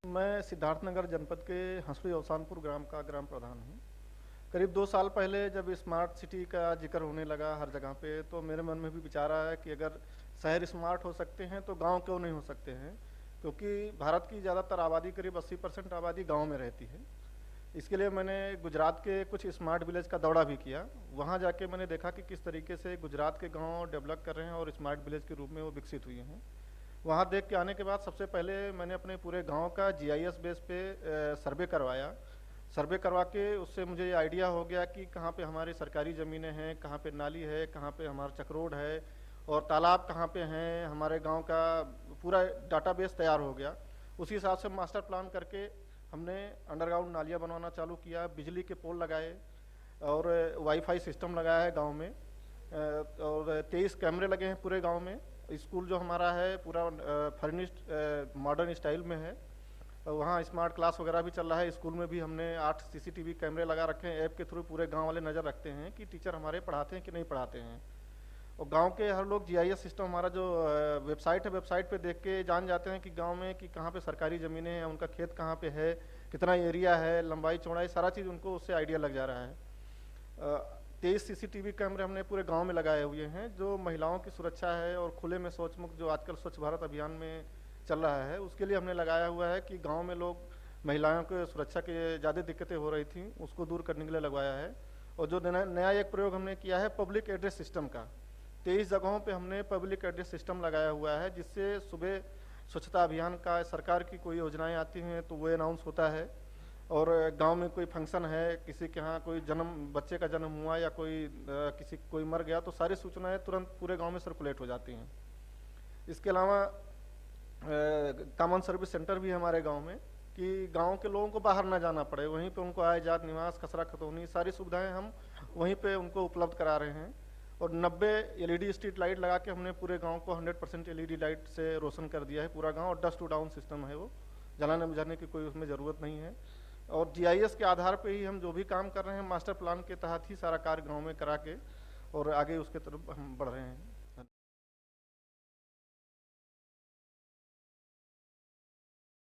मैं सिद्धार्थनगर जनपद के हंसुली अवसानपुर ग्राम का ग्राम प्रधान हूँ। करीब 2 साल पहले जब स्मार्ट सिटी का जिक्र होने लगा हर जगह पे, तो मेरे मन में भी विचार आया कि अगर शहर स्मार्ट हो सकते हैं तो गांव क्यों नहीं हो सकते हैं, क्योंकि भारत की ज़्यादातर आबादी करीब 80% आबादी गांव में रहती है। इसके लिए मैंने गुजरात के कुछ स्मार्ट विलेज का दौरा भी किया। वहाँ जाके मैंने देखा कि किस तरीके से गुजरात के गांव डेवलप कर रहे हैं और स्मार्ट विलेज के रूप में वो विकसित हुए हैं। वहाँ देख के आने के बाद सबसे पहले मैंने अपने पूरे गांव का जीआईएस बेस पे सर्वे करवाया। सर्वे करवा के उससे मुझे ये आइडिया हो गया कि कहाँ पे हमारी सरकारी ज़मीनें हैं, कहाँ पे नाली है, कहाँ पे हमारा चक्रोड है और तालाब कहाँ पे हैं। हमारे गांव का पूरा डाटाबेस तैयार हो गया। उसी हिसाब से मास्टर प्लान करके हमने अंडरग्राउंड नालियाँ बनवाना चालू किया, बिजली के पोल लगाए और वाईफाई सिस्टम लगाया है गाँव में। और 23 कैमरे लगे हैं पूरे गांव में। स्कूल जो हमारा है पूरा फर्निश्ड मॉडर्न स्टाइल में है। वहाँ स्मार्ट क्लास वगैरह भी चल रहा है। स्कूल में भी हमने 8 सीसीटीवी कैमरे लगा रखे हैं। ऐप के थ्रू पूरे गांव वाले नज़र रखते हैं कि टीचर हमारे पढ़ाते हैं कि नहीं पढ़ाते हैं। और गांव के हर लोग जीआईएस सिस्टम हमारा जो वेबसाइट है, वेबसाइट पे देख के जान जाते हैं कि गांव में कि कहाँ पे सरकारी ज़मीनें हैं, उनका खेत कहाँ पे है, कितना एरिया है, लंबाई चौड़ाई, सारा चीज़ उनको उससे आइडिया लग जा रहा है। 23 सीसीटीवी कैमरे हमने पूरे गांव में लगाए हुए हैं, जो महिलाओं की सुरक्षा है और खुले में शौच मुक्त जो आजकल स्वच्छ भारत अभियान में चल रहा है उसके लिए हमने लगाया हुआ है कि गांव में लोग महिलाओं के सुरक्षा की ज़्यादा दिक्कतें हो रही थी, उसको दूर करने के लिए लगवाया है। और जो नया एक प्रयोग हमने किया है पब्लिक एड्रेस सिस्टम का, 23 जगहों पे हमने पब्लिक एड्रेस सिस्टम लगाया हुआ है, जिससे सुबह स्वच्छता अभियान का सरकार की कोई योजनाएं आती हैं तो वो अनाउंस होता है। और गांव में कोई फंक्शन है, किसी के यहाँ कोई बच्चे का जन्म हुआ या कोई मर गया, तो सारी सूचनाएं तुरंत पूरे गांव में सर्कुलेट हो जाती हैं। इसके अलावा कॉमन सर्विस सेंटर भी है हमारे गांव में कि गांव के लोगों को बाहर ना जाना पड़े, वहीं पे उनको आय जात निवास खसरा खतौनी सारी सुविधाएं हम वहीं पे उनको उपलब्ध करा रहे हैं। और 90 एलईडी स्ट्रीट लाइट लगा के हमने पूरे गांव को 100% एलईडी लाइट से रोशन कर दिया है पूरा गांव। और डस्ट टू डाउन सिस्टम है, वो जलाने बुझाने की कोई उसमें ज़रूरत नहीं है। और जीआईएस के आधार पे ही हम जो भी काम कर रहे हैं मास्टर प्लान के तहत ही सारा कार्य गांव में करा के और आगे उसके तरफ हम बढ़ रहे हैं।